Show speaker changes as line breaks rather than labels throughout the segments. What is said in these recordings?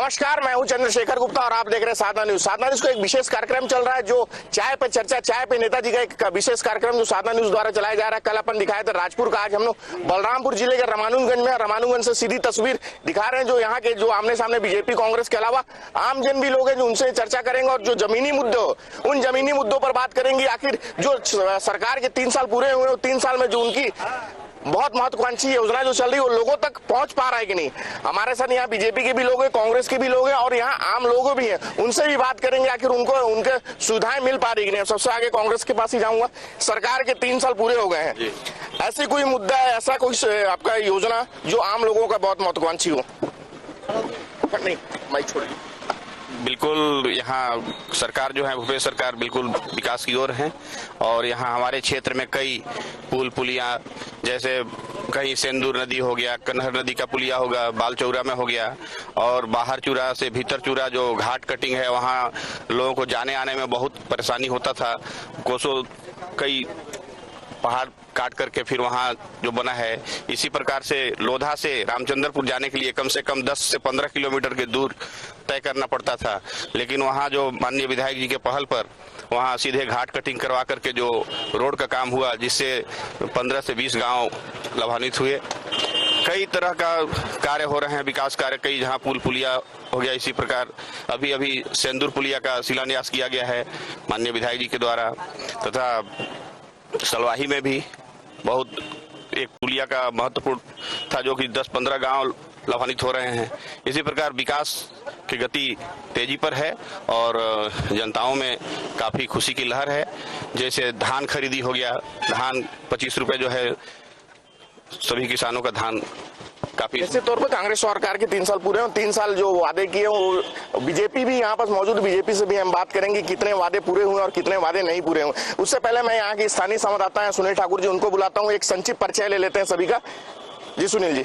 नमस्कार, मैं हूं चंद्रशेखर गुप्ता और आप देख रहे हैं साधना न्यूज। साधना न्यूज को एक विशेष कार्यक्रम चल रहा है जो चाय पे चर्चा, चाय पे नेताजी का एक विशेष कार्यक्रम जो साधना न्यूज द्वारा चलाया जा रहा है। कल अपन दिखाए थे राजपुर का, आज हम लोग बलरामपुर जिले के रामानुजगंज में, रामानुजगंज से सीधी तस्वीर दिखा रहे हैं जो यहाँ के जो आमने सामने बीजेपी कांग्रेस के अलावा आमजन भी लोग हैं जो उनसे चर्चा करेंगे और जो जमीनी मुद्दे हो उन जमीनी मुद्दों पर बात करेंगे। आखिर जो सरकार के 3 साल पूरे हुए, 3 साल में जो उनकी बहुत महत्वाकांक्षी योजना जो चल रही है वो लोगों तक पहुंच पा रहा है कि नहीं। हमारे साथ यहाँ बीजेपी के भी लोग हैं, कांग्रेस के भी लोग हैं और यहाँ आम लोग भी हैं, उनसे भी बात करेंगे आखिर उनको उनके सुविधाएं मिल पा रही कि नहीं। सबसे आगे कांग्रेस के पास ही जाऊंगा। सरकार के 3 साल पूरे हो गए हैं, ऐसे कोई मुद्दा है, ऐसा कोई आपका योजना जो आम लोगों का बहुत महत्वाकांक्षी हो? नहीं, माइक छोड़िए।
बिल्कुल, यहाँ सरकार जो है भूपेश सरकार बिल्कुल विकास की ओर है और यहाँ हमारे क्षेत्र में कई पुल पुलिया, जैसे कहीं सेंदूर नदी हो गया, कन्हर नदी का पुलिया होगा, बालचौरा में हो गया और बाहर चूरा से भीतर चूरा जो घाट कटिंग है वहाँ लोगों को जाने आने में बहुत परेशानी होता था। कोसों कई पहाड़ काट करके फिर वहाँ जो बना है। इसी प्रकार से लोधा से रामचंद्रपुर जाने के लिए कम से कम 10 से 15 किलोमीटर के दूर तय करना पड़ता था, लेकिन वहाँ जो माननीय विधायक जी के पहल पर वहाँ सीधे घाट कटिंग करवा करके जो रोड का काम हुआ, जिससे 15 से 20 गांव लाभान्वित हुए। कई तरह का कार्य हो रहे हैं, विकास कार्य कई, जहाँ पुल पुलिया हो गया। इसी प्रकार अभी सेंदूर पुलिया का शिलान्यास किया गया है माननीय विधायक जी के द्वारा, तथा सलवाही में भी बहुत एक पुलिया का महत्वपूर्ण था जो कि 10-15 गांव लाभान्वित हो रहे हैं। इसी प्रकार विकास की गति तेजी पर है और जनताओं में काफी खुशी की लहर है। जैसे धान खरीदी हो गया, धान 25 रुपए जो है सभी किसानों का धान काफी।
निश्चित तौर पर कांग्रेस सरकार के 3 साल पूरे हैं, 3 साल जो वादे किए वो बीजेपी भी यहाँ पास मौजूद, बीजेपी से भी हम बात करेंगे कितने वादे पूरे हुए और कितने वादे नहीं पूरे हुए। उससे पहले मैं यहाँ के स्थानीय संवाददाता हैं सुनील ठाकुर जी, उनको बुलाता हूँ, एक संक्षिप्त परिचय ले लेते हैं सभी का। जी सुनील जी।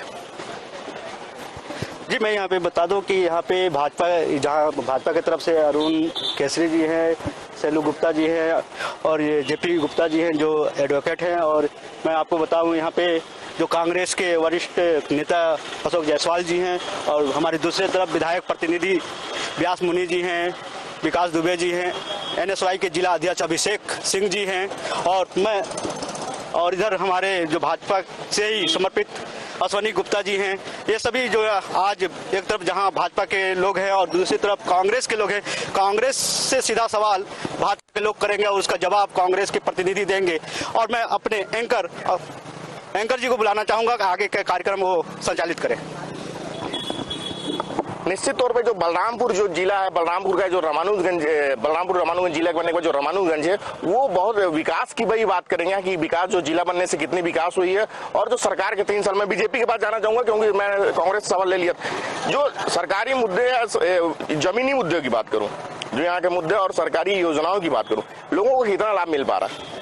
जी, मैं यहाँ पे बता दूं कि यहाँ पे जहाँ भाजपा की तरफ से अरुण केसरी जी हैं, सेलू गुप्ता जी हैं और ये जेपी गुप्ता जी हैं जो एडवोकेट हैं, और मैं आपको बताऊं यहाँ पे जो कांग्रेस के वरिष्ठ नेता अशोक जायसवाल जी हैं और हमारी दूसरी तरफ विधायक प्रतिनिधि व्यास मुनि जी हैं, विकास दुबे जी हैं, NSY के जिला अध्यक्ष अभिषेक सिंह जी हैं और इधर हमारे जो भाजपा से ही समर्पित अश्वनी गुप्ता जी हैं। ये सभी जो आज एक तरफ जहां भाजपा के लोग हैं और दूसरी तरफ कांग्रेस के लोग हैं। कांग्रेस से सीधा सवाल भाजपा के लोग करेंगे और उसका जवाब कांग्रेस के प्रतिनिधि देंगे, और मैं अपने एंकर जी को बुलाना चाहूंगा कि आगे के कार्यक्रम वो संचालित करें।
निश्चित तौर पे जो बलरामपुर जो जिला है, बलरामपुर का जो बलरामपुर रामानुजगंज जिला बनने के बाद जो रामानुजगंज है वो बहुत विकास की बड़ी बात करेंगे कि विकास जो जिला बनने से कितनी विकास हुई है। और जो सरकार के 3 साल में बीजेपी के पास जाना चाहूंगा क्योंकि मैं कांग्रेस सवाल ले लिया। जो सरकारी मुद्दे, जमीनी मुद्दों की बात करूँ, जो यहाँ के मुद्दे और सरकारी योजनाओं की बात करूँ, लोगों को कितना लाभ मिल पा रहा है?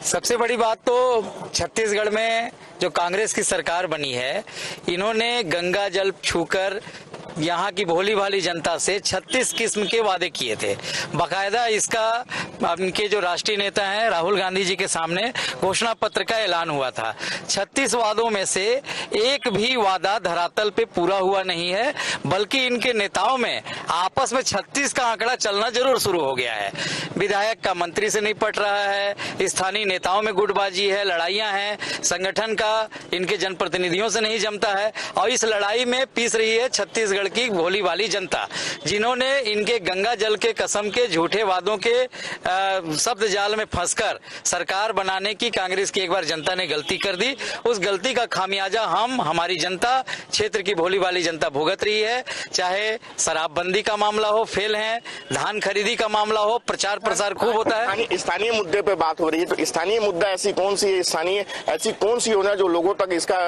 सबसे बड़ी बात तो छत्तीसगढ़ में जो कांग्रेस की सरकार बनी है, इन्होंने गंगा जल छूकर यहाँ की भोली भाली जनता से 36 किस्म के वादे किए थे। बाकायदा इसका इनके जो राष्ट्रीय नेता हैं राहुल गांधी जी के सामने घोषणा पत्र का ऐलान हुआ था। 36 वादों में से एक भी वादा धरातल पे पूरा हुआ नहीं है, बल्कि इनके नेताओं में आपस में 36 का आंकड़ा चलना जरूर शुरू हो गया है। विधायक का मंत्री से नहीं पट रहा है, स्थानीय नेताओं में गुटबाजी है, लड़ाइयां हैं, संगठन का इनके जनप्रतिनिधियों से नहीं जमता है और इस लड़ाई में पीस रही है छत्तीसगढ़ की भोली भाली जनता, जिन्होंने इनके गंगा जल के कसम के झूठे वादों के शब्द जाल में फंसकर सरकार बनाने की कांग्रेस की एक बार जनता ने गलती कर दी। उस गलती का खामियाजा हमारी जनता, क्षेत्र की भोली भाली जनता भुगत रही है। चाहे शराबबंदी का मामला हो, फेल है, धान खरीदी का मामला हो, प्रचार प्रसार खूब होता है।
स्थानीय मुद्दे पे बात हो रही है, तो स्थानीय मुद्दा ऐसी कौन सी है, ऐसी कौन सी योजना जो लोगों तक इसका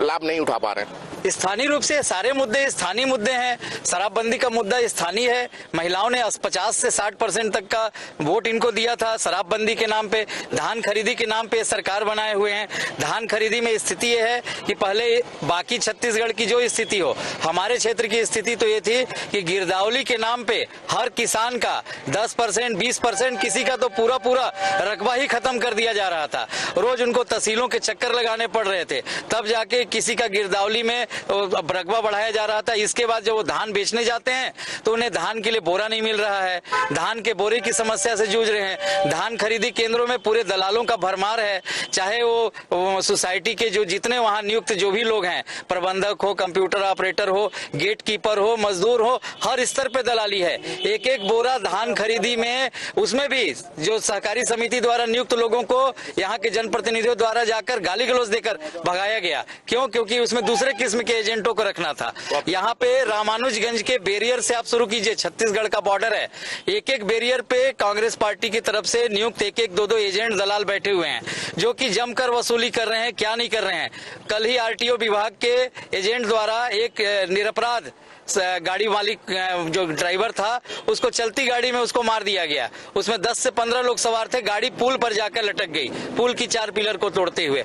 लाभ नहीं उठा पा रहे हैं?
स्थानीय रूप से सारे मुद्दे स्थानीय मुद्दे हैं। शराबबंदी का मुद्दा स्थानीय है। महिलाओं ने 50 से 60% तक का वोट वोट इनको दिया था शराबबंदी के नाम पे, धान खरीदी के नाम पे सरकार बनाए हुए हैं। धान खरीदी में स्थिति ये है कि पहले बाकी छत्तीसगढ़ की जो स्थिति हो, हमारे क्षेत्र की स्थिति तो ये थी कि गिरदावली के नाम पे हर किसान का 10%, 20%, किसी का तो पूरा रकबा ही खत्म कर दिया जा रहा था। रोज उनको तहसीलों के चक्कर लगाने पड़ रहे थे, तब जाके किसी का गिरदावली में रकबा बढ़ाया जा रहा था। इसके बाद जब वो धान बेचने जाते हैं तो उन्हें धान के लिए बोरा नहीं मिल रहा है, धान के बोरे की समस्या से जूझ रहे हैं। धान खरीदी केंद्रों में पूरे दलालों का भरमार है, चाहे वो सोसाइटी के जो जितने वहां नियुक्त जो भी लोग हैं, प्रबंधक हो, कंप्यूटर ऑपरेटर हो, गेट कीपर हो, मजदूर हो, हर स्तर पे दलाली है। एक एक बोरा धान खरीदी में, उसमें भी जो सहकारी समिति द्वारा नियुक्त लोगों को यहाँ के जनप्रतिनिधियों द्वारा जाकर गाली गलौज देकर भगाया गया। क्यों? क्योंकि उसमें दूसरे किस्म के एजेंटों को रखना था। यहाँ पे रामानुजगंज के बैरियर से आप शुरू कीजिए, छत्तीसगढ़ का बॉर्डर है, एक एक बैरियर पे कांग्रेस पार्टी की तरफ से नियुक्त एक एक दो एजेंट दलाल बैठे हुए हैं, जो कि जमकर वसूली कर रहे हैं। क्या नहीं कर रहे हैं? कल ही आरटीओ विभाग के एजेंट द्वारा एक निरपराध गाड़ी मालिक जो ड्राइवर था, उसको चलती गाड़ी में उसको मार दिया गया। उसमें 10 से 15 लोग सवार थे, गाड़ी पुल पर जाकर लटक गई, पुल की 4 पिलर को तोड़ते हुए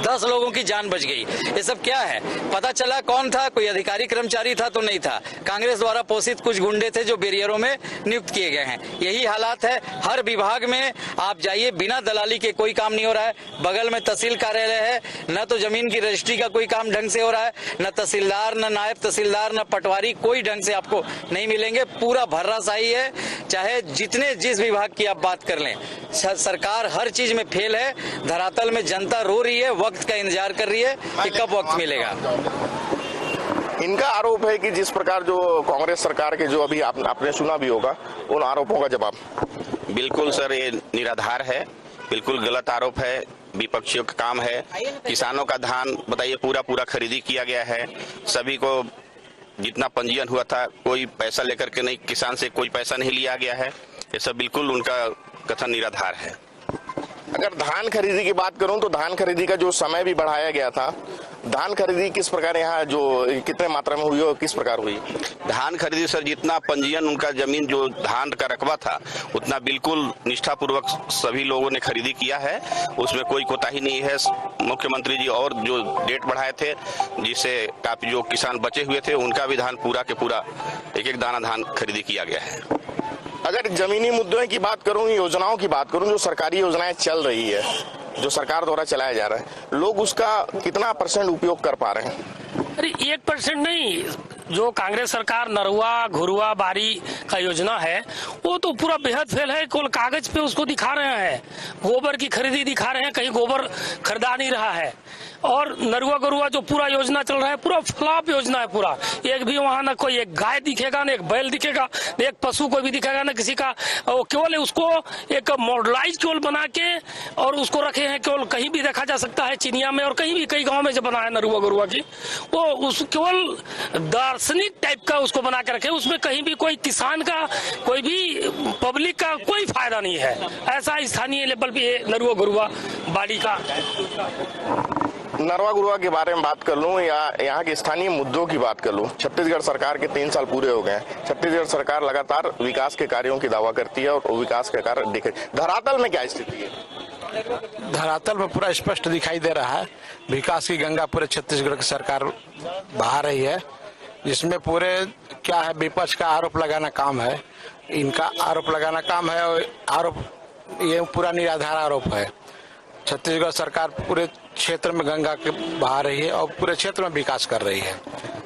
10 लोगों की जान बच गई। ये सब क्या है? पता चला कौन था? कोई अधिकारी कर्मचारी था तो नहीं था, कांग्रेस द्वारा पोषित कुछ गुंडे थे जो बैरियरों में नियुक्त किए गए हैं। यही हालात है हर विभाग में। आप जाइए, बिना दलाली के कोई काम नहीं हो रहा है। बगल में तहसील कार्यालय है, न तो जमीन की रजिस्ट्री का कोई काम ढंग से हो रहा है, न तहसीलदार, न नायब तहसीलदार, न पटवारी, कोई ढंग से आपको नहीं मिलेंगे। पूरा भर्राशाही है, चाहे जिस विभाग की आप बात कर लें। सरकार हर चीज में फेल है। धरातल में जनता रो रही है, वक्त का इंतजार कर रही है कि कब वक्त मिलेगा।
इनका आरोप है कि जिस प्रकार जो कांग्रेस सरकार के जो अभी आपने सुना भी होगा, उन आरोपों का जवाब।
बिल्कुल सर, ये निराधार है, बिल्कुल गलत आरोप है, विपक्षियों का काम है। किसानों का धान बताइए पूरा खरीदी किया गया है, सभी को जितना पंजीयन हुआ था कोई पैसा लेकर के नहीं, किसान से कोई पैसा नहीं लिया गया है। ये सब बिल्कुल उनका कथन निराधार है।
अगर धान खरीदी की बात करूं तो धान खरीदी का जो समय भी बढ़ाया गया था, धान खरीदी किस प्रकार यहाँ जो कितने मात्रा में हुई और किस प्रकार हुई?
धान खरीदी सर, जितना पंजीयन उनका जमीन जो धान का रकबा था उतना बिल्कुल निष्ठापूर्वक सभी लोगों ने खरीदी किया है, उसमें कोई कोताही नहीं है। मुख्यमंत्री जी और जो डेट बढ़ाए थे, जिससे काफी जो किसान बचे हुए थे उनका भी धान पूरा के पूरा एक दाना धान खरीदी किया गया है।
अगर जमीनी मुद्दों की बात करूं, योजनाओं की बात करूं, जो सरकारी योजनाएं चल रही है, जो सरकार द्वारा चलाया जा रहा है, लोग उसका कितना % उपयोग कर पा रहे हैं?
अरे 1% नहीं, जो कांग्रेस सरकार नरुआ घुरुआ बारी का योजना है वो तो पूरा बेहद फेल है। केवल कागज पे उसको दिखा रहे हैं, गोबर की खरीदी दिखा रहे हैं, कहीं गोबर खरीदा नहीं रहा है। और नरुआ गरुआ जो पूरा योजना चल रहा है, पूरा फ्लॉप योजना है पूरा। एक भी वहाँ ना कोई एक गाय दिखेगा, ना एक बैल दिखेगा, ना एक पशु कोई भी दिखेगा, ना किसी का। केवल उसको एक मॉडलाइज केवल बना के और उसको रखे हैं, केवल कहीं भी देखा जा सकता है चिनिया में और कहीं भी कई गाँव में जो बना है नरुआ गरुआ की, वो उस केवल दार्शनिक टाइप का उसको बना के रखे। उसमें कहीं भी कोई किसान का, कोई भी पब्लिक का कोई फायदा नहीं है। ऐसा स्थानीय लेवल पे नरुआ गरुआ बाड़ी का।
नरवा गुरुआ के बारे में बात कर लूं या यहाँ के स्थानीय मुद्दों की बात कर लूं, छत्तीसगढ़ सरकार के 3 साल पूरे हो गए। छत्तीसगढ़ सरकार लगातार विकास के कार्यों की दावा करती है और विकास के कार्य दिखे। धरातल में क्या स्थिति है?
धरातल में पूरा स्पष्ट दिखाई दे रहा है, विकास की गंगा पूरे छत्तीसगढ़ की सरकार बहा रही है, जिसमें पूरे क्या है, विपक्ष का आरोप लगाना काम है, इनका आरोप लगाना काम है। और आरोप ये पूरा निराधार आरोप है। छत्तीसगढ़ सरकार पूरे क्षेत्र में गंगा के बहा रही है और पूरे क्षेत्र में विकास कर रही है।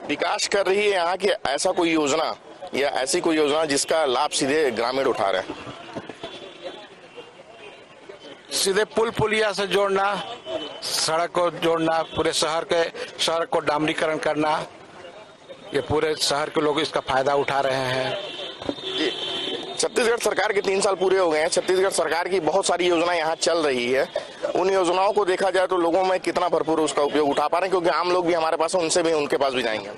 विकास कर रही है यहाँ की ऐसा कोई योजना या ऐसी कोई योजना जिसका लाभ सीधे ग्रामीण उठा रहे हैं?
सीधे पुल पुलिया से जोड़ना, सड़क को जोड़ना, पूरे शहर के सड़क को डामरीकरण करना, ये पूरे शहर के लोग इसका फायदा उठा रहे हैं।
छत्तीसगढ़ सरकार के 3 साल पूरे हो गए हैं। छत्तीसगढ़ सरकार की बहुत सारी योजनाएं यहाँ चल रही है। उन योजनाओं को देखा जाए तो लोगों में कितना भरपूर उसका उपयोग उठा पा रहे हैं? क्योंकि आम लोग भी हमारे पास, उनसे भी उनके पास भी जाएंगे।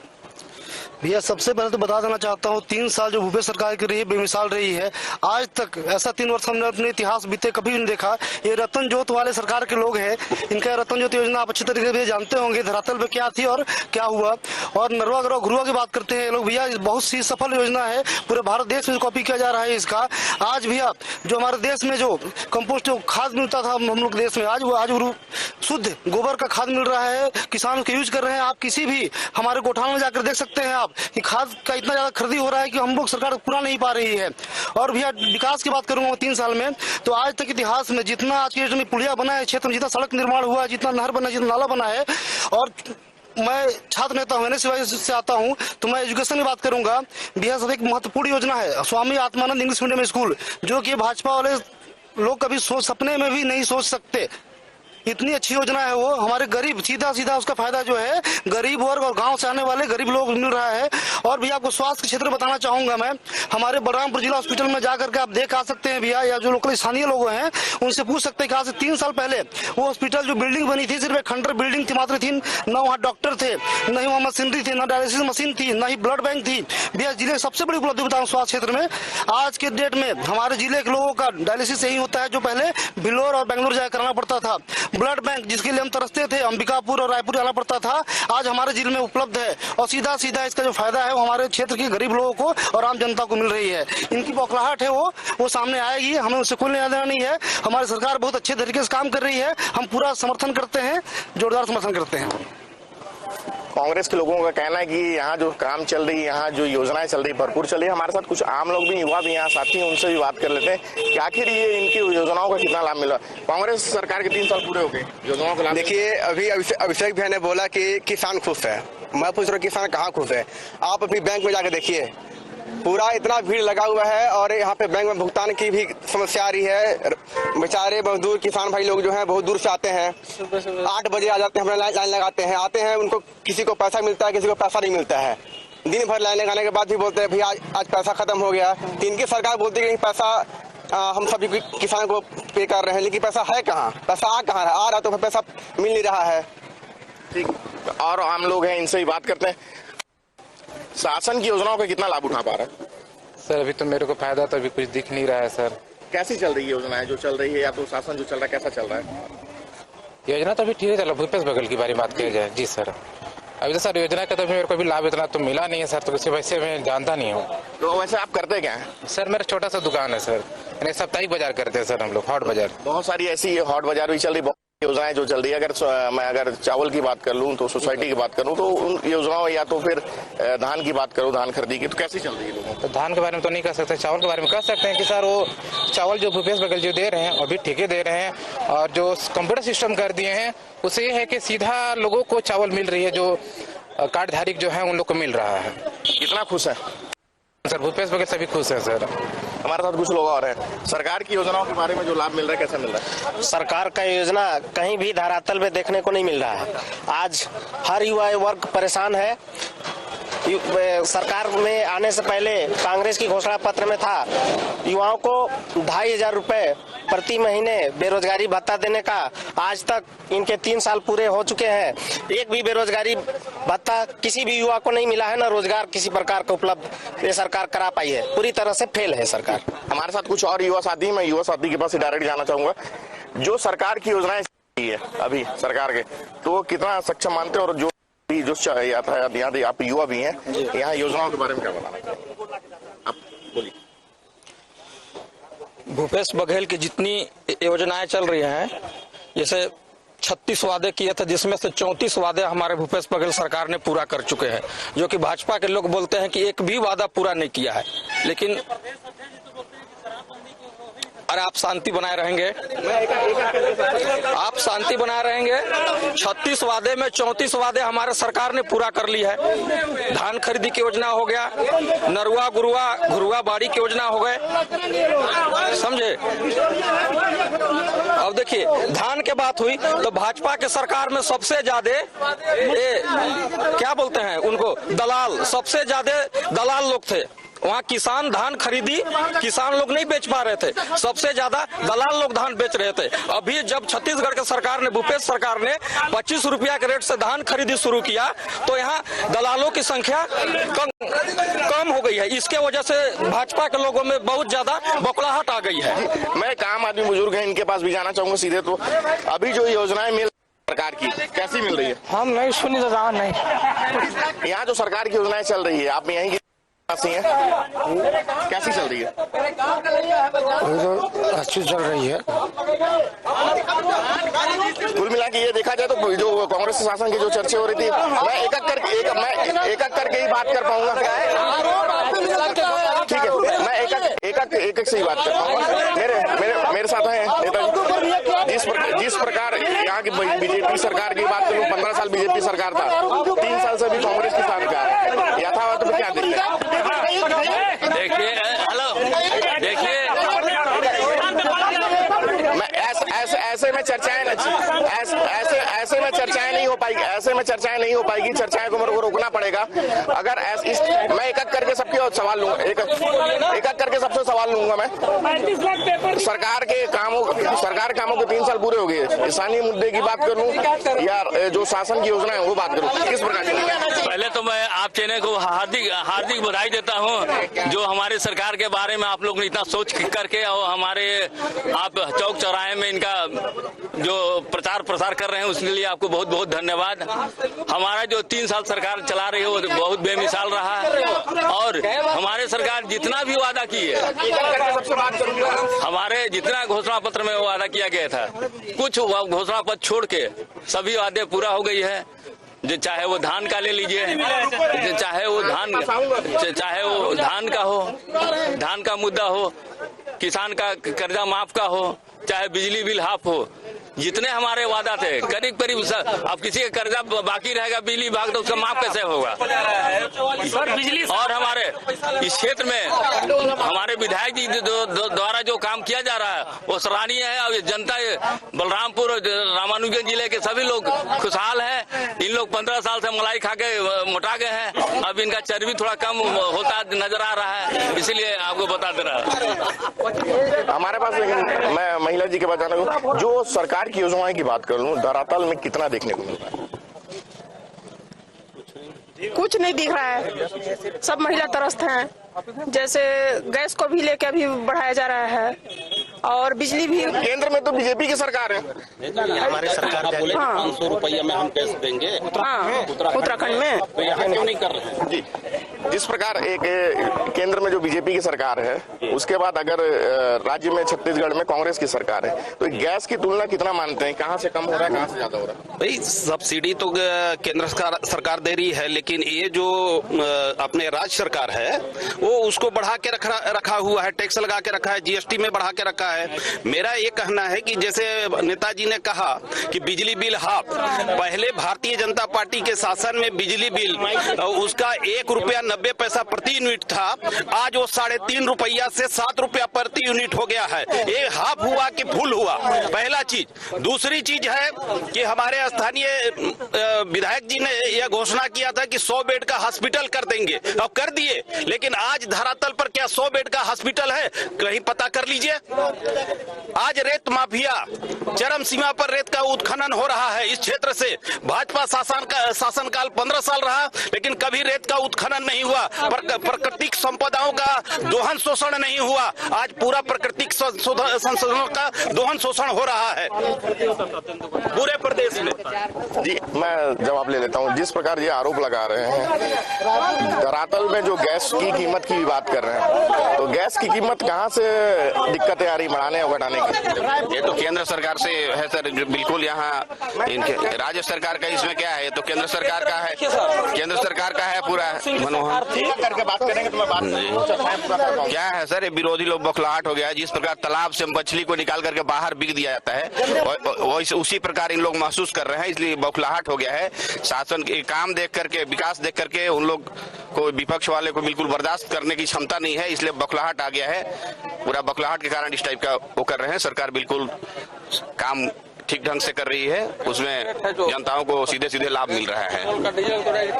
भैया सबसे पहले तो बता देना चाहता हूँ 3 साल जो भूपेश सरकार की रही है बेमिसाल रही है। आज तक ऐसा 3 वर्ष हमने अपने इतिहास बीते कभी नहीं देखा। ये रतन ज्योत वाले सरकार के लोग हैं, इनका रतन ज्योत योजना आप अच्छी तरीके से जानते होंगे धरातल पे क्या थी और क्या हुआ। और नरवा गरवा घुरुआ की बात करते हैं लोग, भैया बहुत सी सफल योजना है, पूरे भारत देश में कॉपी किया जा रहा है इसका। आज भैया जो हमारे देश में जो कंपोस्ट खाद मिलता था हम लोग देश में, आज वो शुद्ध गोबर का खाद मिल रहा है, किसान उसका यूज कर रहे हैं। आप किसी भी हमारे गोठान में जाकर देख सकते हैं आप कि खाद का इतना ज्यादा खरीदी हो रहा है कि हम लोग सरकार पूरा नहीं पा रही है। और भैया विकास की बात करूंगा 3 साल में, तो आज तक इतिहास में जितना आज के डेट में पुलिया बना है क्षेत्र में, जितना सड़क निर्माण हुआ है, जितना नहर बना है, जितना नाला बना है। और मैं छात्र नेता हूँ, से आता हूँ, तो मैं एजुकेशन की बात करूंगा। भैया सब एक महत्वपूर्ण योजना है Swami Atmanand English medium school, जो कि भाजपा वाले लोग कभी सपने में भी नहीं सोच सकते। इतनी अच्छी योजना है वो, हमारे गरीब सीधा उसका फायदा जो है गरीब वर्ग और गांव से आने वाले गरीब लोग मिल रहा है। और भी आपको स्वास्थ्य के क्षेत्र में बताना चाहूंगा मैं, हमारे बलरामपुर जिला हॉस्पिटल में जाकर के आप देख आ सकते हैं भैया, या जो लोकल स्थानीय लोग हैं उनसे पूछ सकते हैं कि आज से 3 साल पहले वो हॉस्पिटल जो बिल्डिंग बनी थी सिर्फ एक खंडर बिल्डिंग थी मात्र थी, न वहाँ डॉक्टर थे, न ही वहाँ मशीनरी थी, न डायलिसिस मशीन थी, न ही ब्लड बैंक थी। भैया जिले की सबसे बड़ी उपलब्धि बताऊँ स्वास्थ्य क्षेत्र में, आज के डेट में हमारे जिले के लोगों का डायलिसिस यही होता है जो पहले बिलोर और बेंगलोर जाकर कराना पड़ता था। ब्लड बैंक जिसके लिए हम तरसते थे, अंबिकापुर और रायपुर जाना पड़ता था, आज हमारे जिले में उपलब्ध है। और सीधा इसका जो फायदा है वो हमारे क्षेत्र के गरीब लोगों को और आम जनता को मिल रही है। इनकी बौखलाहट है वो सामने आएगी, हमें उससे कोई लेना देना नहीं है। हमारी सरकार बहुत अच्छे तरीके से काम कर रही है, हम पूरा समर्थन करते हैं, जोरदार समर्थन करते हैं।
कांग्रेस के लोगों का कहना है कि यहाँ जो काम चल रही है, यहाँ जो योजनाएं चल रही है भरपूर चल रही है। हमारे साथ कुछ आम लोग भी, युवा भी यहाँ साथी हैं, उनसे भी बात कर लेते हैं कि आखिर ये इनकी योजनाओं का कितना लाभ मिला। कांग्रेस सरकार के 3 साल पूरे हो गए, योजनाओं का लाभ।
देखिए अभी अभिषेक भैया ने बोला कि किसान खुश है, मैं पूछ रहा हूँ किसान कहाँ खुश है। आप अपनी बैंक में जाकर देखिए, पूरा इतना भीड़ लगा हुआ है और यहाँ पे बैंक में भुगतान की भी समस्या आ रही है। बेचारे मजदूर किसान भाई लोग जो हैं बहुत दूर से आते हैं, 8 बजे आ जाते हैं, हमें लाइन लगाते हैं, आते हैं, उनको किसी को पैसा मिलता है, किसी को पैसा नहीं मिलता है। दिन भर लाइन लगाने के बाद भी बोलते हैं भैया आज पैसा खत्म हो गया। तो इनकी सरकार बोलती है कि पैसा हम सभी किसानों को पे कर रहे हैं, लेकिन पैसा है कहाँ, पैसा आ कहाँ रहा, आ रहा तो पैसा मिल नहीं रहा है।
ठीक, और आम लोग हैं, इनसे ही बात करते हैं। शासन की योजनाओं का कितना लाभ उठा पा रहा है?
सर अभी तो मेरे को फायदा तो अभी कुछ दिख नहीं रहा है सर।
कैसी चल रही है योजनाएं जो चल रही है, या तो शासन जो चल रहा है कैसा चल रहा है?
योजना तो अभी ठीक है चलो। भूपेश बघेल की बारे में बात की जाए जी सर, अभी तो सर योजना का तो मेरे को भी लाभ इतना तो मिला नहीं है सर, तो किसी वैसे मैं जानता नहीं हूँ।
तो वैसे आप करते क्या हैं?
सर मेरा छोटा सा दुकान है सर, यानी साप्ताहिक बाजार करते हैं सर हम लोग, हॉट बाजार।
बहुत सारी ऐसी हॉट बाजार भी चल रही, बहुत योजनाएं जो चल रही है। अगर चावल की बात कर लूं तो सोसाइटी की बात करूं तो उन योजनाओं, या तो फिर धान की बात करूं, धान खरीदी की, तो कैसी चल रही है लोगों?
तो धान के बारे में तो नहीं कह सकते, चावल के बारे में कह सकते हैं कि सर वो चावल जो भूपेश बघेल जो दे रहे हैं अभी ठेके दे रहे हैं, और जो कंप्यूटर सिस्टम कर दिए हैं उससे ये है कि सीधा लोगों को चावल मिल रही है, जो कार्डधारी जो है उन लोग को मिल रहा है।
कितना खुश है
सर भूपेश बघेल? सभी खुश है सर।
हमारे साथ कुछ लोग और हैं। सरकार की योजनाओं के बारे में जो लाभ मिल रहा है कैसा मिल रहा है?
सरकार का योजना कहीं भी धरातल पे देखने को नहीं मिल रहा है। आज हर युवा वर्ग परेशान है। सरकार में आने से पहले कांग्रेस की घोषणा पत्र में था युवाओं को 2500 रुपए प्रति महीने बेरोजगारी भत्ता देने का। आज तक इनके 3 साल पूरे हो चुके हैं, एक भी बेरोजगारी भत्ता किसी भी युवा को नहीं मिला है, न रोजगार किसी प्रकार का उपलब्ध ये सरकार करा पाई है। पूरी तरह से फेल है सरकार।
हमारे साथ कुछ और युवा साथी, मैं युवा साथी के पास डायरेक्ट जाना चाहूंगा। जो सरकार की योजनाएं है अभी सरकार के, तो कितना सक्षम मानते हैं? और जो यातायात आप युवा भी हैं, यहाँ योजनाओं के बारे में क्या बताना चाहिए आप बोलिए।
भूपेश बघेल की जितनी योजनाएं चल रही हैं, जैसे 36 वादे किए थे, जिसमें से 34 वादे हमारे भूपेश बघेल सरकार ने पूरा कर चुके हैं, जो कि भाजपा के लोग बोलते हैं कि एक भी वादा पूरा नहीं किया है। लेकिन अरे आप शांति बनाए रहेंगे, आप शांति बनाए रहेंगे। 36 वादे में 34 वादे हमारे सरकार ने पूरा कर ली है। धान खरीदी की योजना हो गया, नरुआ घुरुआ बाड़ी की योजना हो गए, समझे। अब देखिए धान के बात हुई तो भाजपा के सरकार में सबसे ज्यादा क्या बोलते हैं उनको, दलाल, सबसे ज्यादा दलाल लोग थे। वहाँ किसान धान खरीदी, किसान लोग नहीं बेच पा रहे थे, सबसे ज्यादा दलाल लोग धान बेच रहे थे। अभी जब छत्तीसगढ़ के सरकार ने, भूपेश सरकार ने 25 रुपया के रेट से धान खरीदी शुरू किया तो यहाँ दलालों की संख्या कम हो गई है। इसके वजह से भाजपा के लोगों में बहुत ज्यादा बौखलाहट आ गई है।
मैं एक आम आदमी बुजुर्ग है, इनके पास भी जाना चाहूंगा सीधे। तो अभी जो योजनाएं मिल सरकार की कैसी मिल रही है?
हम नहीं सुनी तो नहीं।
यहाँ जो सरकार की योजनाएं चल रही है, आप यहीं की हैं, कैसी चल रही है?
अच्छी चल रही है।
कुल मिला के ये देखा जाए तो जो कांग्रेस शासन की जो चर्चा हो रही थी, मैं एक एक करके ही बात कर पाऊंगा। ठीक है, मैं एक से ही बात कर पाऊंगा। मेरे साथ है नेताजी। जिस प्रकार यहाँ की बीजेपी सरकार की बात करूँ, 15 साल बीजेपी सरकार था, 3 साल से भी कांग्रेस की सरकार है, यथावत में क्या दिखता है?
देखिए, हेलो, देखिए,
मैं ऐसे में चर्चाएं ऐसे में चर्चाएं नहीं हो पाएगी। चर्चाएं को मेरे को रोकना पड़ेगा। अगर मैं एक करके सबके सवाल लूंगा, एक करके सबसे सवाल लूंगा। मैं सरकार के कामों के 3 साल पूरे हो गए। स्थानीय मुद्दे की बात करूं या जो शासन की योजना है वो बात करूं, किस प्रकार की?
पहले तो मैं आप चैनल को हार्दिक बधाई देता हूं, जो हमारे सरकार के बारे में आप लोग ने इतना सोच करके और हमारे आप चौक चौराहे में इनका जो प्रचार प्रसार कर रहे हैं, उसके लिए आपको बहुत बहुत धन्यवाद। हमारा जो 3 साल सरकार चला रही है वो बहुत बेमिसाल रहा है, और हमारे सरकार जितना भी वादा की है, हमारे जितना घोषणा पत्र में वादा किया गया था, कुछ घोषणा पत्र छोड़ के सभी वादे पूरा हो गई है। जो चाहे वो धान का ले लीजिए, चाहे वो धान का हो, धान का मुद्दा हो, किसान का कर्जा माफ का हो, चाहे बिजली बिल हाफ हो, जितने हमारे वादा थे करीब अब किसी का कर्जा बाकी रहेगा बिजली विभाग तो उसका माफ कैसे होगा? और हमारे इस क्षेत्र में हमारे विधायक जी द्वारा जो काम किया जा रहा है वो सराहनीय है, और जनता बलरामपुर रामानुजगंज जिले के सभी लोग खुशहाल हैं। इन लोग 15 साल से मलाई खा के मोटा गए हैं, अब इनका चर्बी थोड़ा कम होता नजर आ रहा है, इसीलिए आपको बता दे रहा है।
हमारे पास, लेकिन मैं महिला जी के पास जाना चाहूँ, जो सरकार की योजनाएं की बात कर लूं, धरातल में कितना देखने को मिलता है?
कुछ नहीं दिख रहा है, सब महिला त्रस्त हैं। जैसे गैस को भी लेके अभी बढ़ाया जा रहा है, और बिजली भी।
केंद्र में तो बीजेपी की सरकार है,
हमारे सरकार बोले 500 रुपया में हम गैस देंगे
उत्तराखंड में,
तो यहाँ क्यों नहीं कर रहे हैं?
जी, जिस प्रकार एक केंद्र में जो बीजेपी की सरकार है, उसके बाद अगर राज्य में छत्तीसगढ़ में कांग्रेस की सरकार है, तो गैस की तुलना कितना मानते हैं? कहाँ से कम हो रहा है, कहाँ से ज्यादा हो रहा है?
भाई सब्सिडी तो केंद्र सरकार दे रही है, लेकिन ये जो अपने राज्य सरकार है वो उसको बढ़ा के रखा हुआ है, टैक्स लगा के रखा है, जीएसटी में बढ़ा के रखा है। मेरा ये कहना है कि जैसे नेताजी ने कहा कि बिजली बिल हाफ, पहले भारतीय जनता पार्टी के शासन में बिजली बिल उसका 1 रुपया 90 पैसा प्रति यूनिट था, आज वो 3.5 रुपया से 7 रुपया प्रति यूनिट हो गया है। ये हाफ हुआ कि फुल हुआ? पहला चीज। दूसरी चीज है कि हमारे स्थानीय विधायक जी ने यह घोषणा किया था कि 100 बेड का हॉस्पिटल कर देंगे, और कर दिए, लेकिन आज धरातल पर क्या 100 बेड का हॉस्पिटल है? कहीं पता कर लीजिए। आज रेत माफिया चरम सीमा पर रेत का उत्खनन हो रहा है इस क्षेत्र से। भाजपा शासनकाल 15 साल रहा, लेकिन कभी रेत का उत्खनन नहीं हुआ, प्राकृतिक संपदाओं का दोहन शोषण नहीं हुआ। आज पूरा प्राकृतिक संसाधनों का दोहन शोषण हो रहा है पूरे प्रदेश में।
जी, मैं जवाब ले लेता हूँ। जिस प्रकार ये आरोप लगा रहे हैं, धरातल में जो गैस की कीमत की बात कर रहे हैं, तो गैस की कीमत कहाँ से दिक्कतें आ रही बढ़ाने और घटाने की?
ये तो केंद्र सरकार से है सर, बिल्कुल। यहाँ इनके राज्य सरकार का इसमें क्या है? ये तो केंद्र सरकार का है, केंद्र सरकार का है पूरा। मनोहर
करके बात करेंगे तो मैं बात
क्या है सर, विरोधी लोग बौखलाहट हो गया है। जिस प्रकार तालाब से मछली को निकाल करके बाहर बिक दिया जाता है, उसी प्रकार इन लोग महसूस कर रहे हैं, इसलिए बौखलाहट हो गया है। शासन के काम देख करके, विकास देख करके उन लोग को, विपक्ष वाले को बिल्कुल बर्दाश्त करने की क्षमता नहीं है, इसलिए बौखलाहट आ गया है। पूरा बौखलाहट के कारण इस टाइप का वो कर रहे हैं। सरकार बिल्कुल काम ठीक ढंग से कर रही है, उसमें जनताओं को सीधे सीधे लाभ मिल रहा है।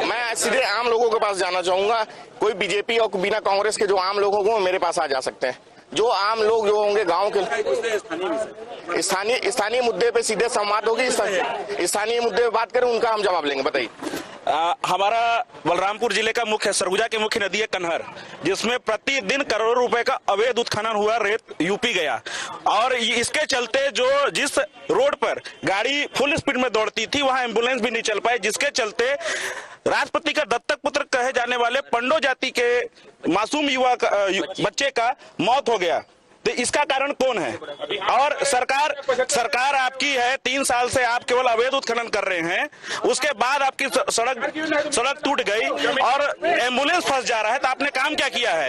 मैं सीधे आम लोगों के पास जाना चाहूंगा। कोई बीजेपी और बिना कांग्रेस के जो आम लोग होंगे मेरे पास आ जा सकते हैं। जो आम लोग जो होंगे गांव के स्थानीय मुद्दे पे सीधे संवाद होगी। स्थानीय मुद्दे पे बात करें, उनका हम जवाब लेंगे। बताइए।
हमारा बलरामपुर जिले का मुख्य सरगुजा की मुख्य नदी है कन्हर, जिसमें प्रतिदिन करोड़ों रुपए का अवैध उत्खनन हुआ, रेत यूपी गया। और इसके चलते जो जिस रोड पर गाड़ी फुल स्पीड में दौड़ती थी वहां एम्बुलेंस भी नहीं चल पाई, जिसके चलते राष्ट्रपति का दत्तक पुत्र कहे जाने वाले पंडो जाति के मासूम बच्चे का मौत हो गया। तो इसका कारण कौन है? और सरकार आपकी है, 3 साल से आप केवल अवैध उत्खनन कर रहे हैं, उसके बाद आपकी सड़क टूट गई और एम्बुलेंस फंस जा रहा है। तो आपने काम क्या किया है?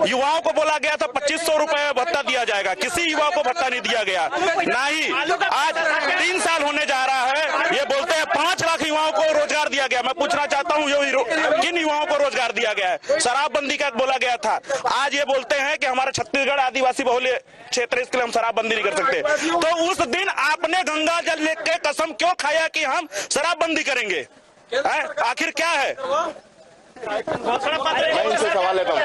युवाओं को बोला गया था 2500 रुपए भत्ता दिया जाएगा, किसी युवा को भत्ता नहीं दिया गया। ना ही आज 3 साल होने जा रहा है, ये बोलते हैं 5 लाख युवाओं को रोजगार दिया गया। मैं पूछना चाहता हूँ किन युवाओं को रोजगार दिया गया है? शराबबंदी का बोला गया था, आज ये बोलते हैं कि हमारा छत्तीसगढ़ आदिवासी बहुल्य क्षेत्र, इसके लिए हम शराबबंदी नहीं कर सकते। तो उस दिन आपने गंगा जल लेके कसम क्यों खाया कि हम शराबबंदी करेंगे? आखिर क्या है?
मैं इनसे सवाल लेता हूँ।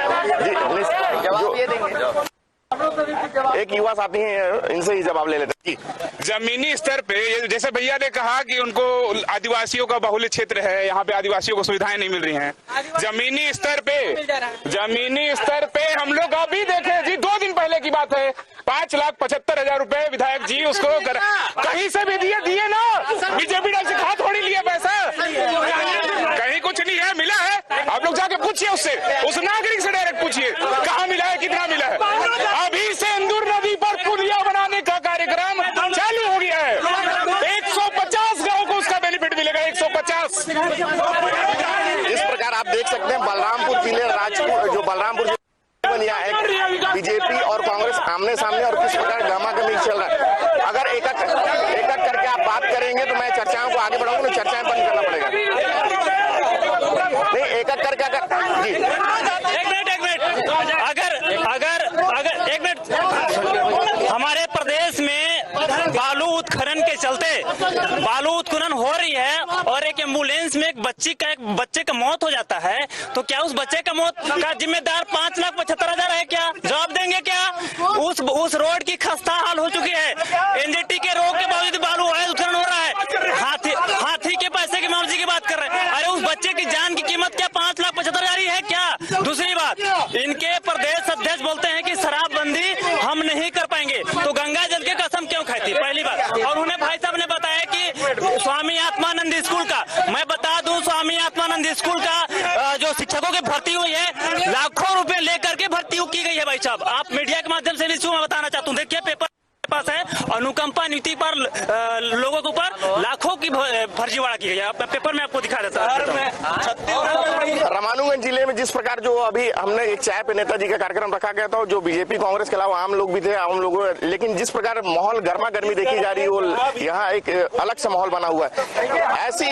एक युवा साथी हैं, इनसे ही जवाब ले लेते हैं।
जमीनी स्तर पे जैसे भैया ने कहा कि उनको आदिवासियों का बहुल्य क्षेत्र है, यहाँ पे आदिवासियों को सुविधाएं नहीं मिल रही हैं। जमीनी स्तर पे हम लोग अभी देखे जी, 2 दिन पहले की बात है, 5,75,000 रुपए विधायक जी उसको कहीं से भी दिए ना, बीजेपी ने से कहा थोड़ी लिया पैसा, कहीं कुछ नहीं है, मिला है। आप लोग जाके पूछिए उससे, उस नागरिक से डायरेक्ट पूछिए कहाँ मिला है, कितना मिला है। अभी सेंदूर नदी पर पुलिया बनाने का कार्यक्रम चालू हो गया है, 150 गांव को उसका बेनिफिट मिलेगा, 150।
इस प्रकार आप देख सकते हैं बलरामपुर जिले राजपुर, जो बलरामपुर बनिया है, बीजेपी और कांग्रेस आमने सामने, और किस प्रकार गमागमी चल रहा है। अगर एक करके आप बात करेंगे तो मैं चर्चाओं को आगे बढ़ाऊंगा, तो चर्चाएं बंद करना पड़ेगा। नहीं, एक करके अगर जी
हमारे प्रदेश में बालू उत्खनन के चलते बालू उत्खनन हो रही है और एक एम्बुलेंस में एक बच्चे का मौत हो जाता है, तो क्या उस बच्चे का मौत का जिम्मेदार 5,75,000 है क्या? जवाब देंगे क्या? उस रोड की खस्ता हाल हो चुकी है, एनजीटी के रोक के बावजूद बालू उत्खनन हो रहा है। हाथी के पैसे की मामले की बात कर रहे हैं। अरे उस बच्चे की जान की कीमत क्या 5,75,000 है क्या? दूसरी बात, इनके प्रदेश अध्यक्ष बोलते हैं कि शराबबंदी हम नहीं कर पाएंगे, तो गंगा जल के कसम क्यों खाती? पहली बात। और उन्हें भाई साहब ने बताया कि स्वामी आत्मानंद स्कूल का, मैं बता दूं, स्वामी आत्मानंद स्कूल का जो शिक्षकों की भर्ती हुई है, लाखों रुपए लेकर के भर्ती की गई है। भाई साहब, आप मीडिया के माध्यम से मैं बताना चाहता हूँ, देखिए पेपर पास है, अनुकंपा नीति पर लोगों के ऊपर लाखों की फर्जीवाड़ा की गई है। पेपर में आपको दिखा देता हूं।
रामानुगंज जिले में जिस प्रकार जो अभी हमने एक चाय पे नेताजी का कार्यक्रम रखा गया था, जो बीजेपी कांग्रेस के अलावा आम लोग भी थे, आम लोगों, लेकिन जिस प्रकार माहौल गर्मा गर्मी देखी जा रही है, वो यहाँ एक अलग सा माहौल बना हुआ है। ऐसी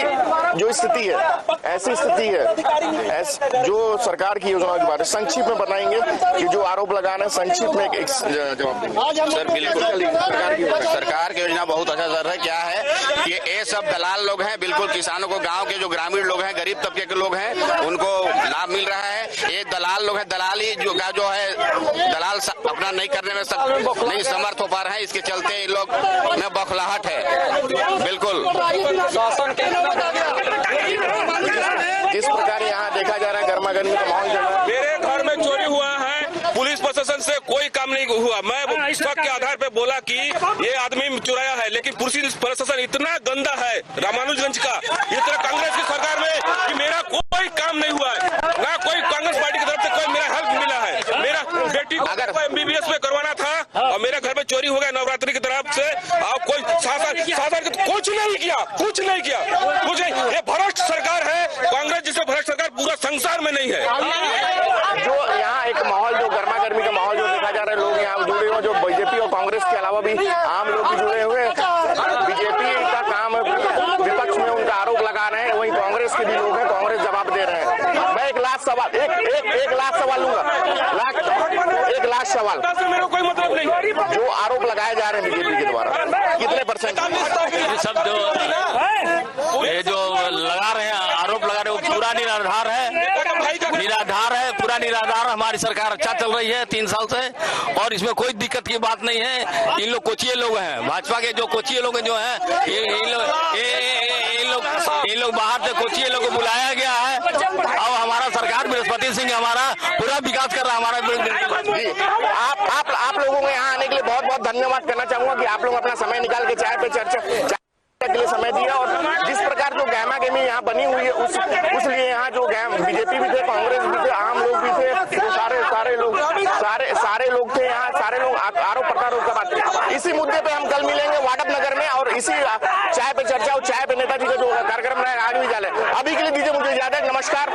जो स्थिति है, जो सरकार की योजनाओं के बारे में संक्षिप्त में बताएंगे कि जो आरोप लगाना है, संक्षिप्त में एक जवाब देंगे।
सर बिल्कुल, सरकार की योजना बहुत अच्छा सर है। क्या है कि ये सब दलाल लोग हैं, बिल्कुल किसानों को, गांव के जो ग्रामीण लोग हैं, गरीब तबके के लोग हैं, उनको लाभ मिल रहा है। ये दलाल लोग हैं, दलाली जो है, दलाल अपना नहीं करने में नहीं समर्थ हो पा रहे हैं, इसके चलते इन लोग में बौखलाहट है। बिल्कुल
जिस प्रकार यहाँ देखा जा रहा है गर्मा गर्मी का माहौल चल रहा है।
मेरे घर में चोरी हुआ है, पुलिस प्रशासन से कोई काम नहीं हुआ। मैं शक के आधार पे बोला कि ये आदमी चुराया है, लेकिन पुलिस प्रशासन इतना गंदा है रामानुजगंज का, इतना कांग्रेस की सरकार में, कि मेरा कोई काम नहीं हुआ है, ना कोई कांग्रेस पार्टी की तरफ से कोई मेरा हेल्प मिला है। मेरा बेटी को MBBS में करवाना था और मेरे घर में चोरी हो गया नवरात्रि की तरफ से, और कोई शासन कुछ नहीं किया। मुझे ये भ्रष्ट सरकार है, कांग्रेस जिसे भ्रष्ट सरकार पूरा संसार में नहीं है।
जो यहाँ एक माहौल, जो गर्मा गर्मी का माहौल जो देखा जा रहा है, लोग यहाँ जुड़े हुए, जो बीजेपी और कांग्रेस के अलावा भी आम लोग भी जुड़े हुए। बीजेपी का काम विपक्ष में उनका आरोप लगा रहे हैं, वहीं कांग्रेस के भी लोग हैं, कांग्रेस जवाब दे रहे हैं। मैं एक लास्ट सवाल लूंगा, एक लास्ट सवाल,
मेरा कोई मतलब नहीं।
जो आरोप लगाए जा रहे हैं बीजेपी के द्वारा, कितने परसेंट?
ये सब जो लगा रहे हैं, आरोप लगा रहे हैं, वो पूरा निराधार है, पूरा निराधार। हमारी सरकार अच्छा चल रही है 3 साल से, और इसमें कोई दिक्कत की बात नहीं है। इन लोग कोचिए लोग हैं, भाजपा के जो कोचिए लोग जो हैं, इन लोग बाहर से कोचिए लोग को बुलाया गया है, और हमारा सरकार बृहस्पति सिंह हमारा पूरा विकास कर रहा है। हमारा
आप लोगों को यहाँ आने के लिए बहुत बहुत धन्यवाद करना चाहूंगा कि आप लोग अपना समय निकाल के चाय पे चर्चा के लिए समय दिया, और जिस प्रकार जो गहमा गहमी यहाँ बनी हुई है उस लिए यहाँ जो बीजेपी भी थे, कांग्रेस भी थे, आम लोग भी थे, तो सारे लोग थे यहाँ, सारे लोग आरोप प्रत्यारोप का बात। इसी मुद्दे पे हम कल मिलेंगे वाडप नगर में, और इसी चाय पे चर्चा और चाय पे नेताजी का जो कार्यक्रम रहेगा आज भी जाले। अभी के लिए दीजिए मुझे इजाजत, नमस्कार।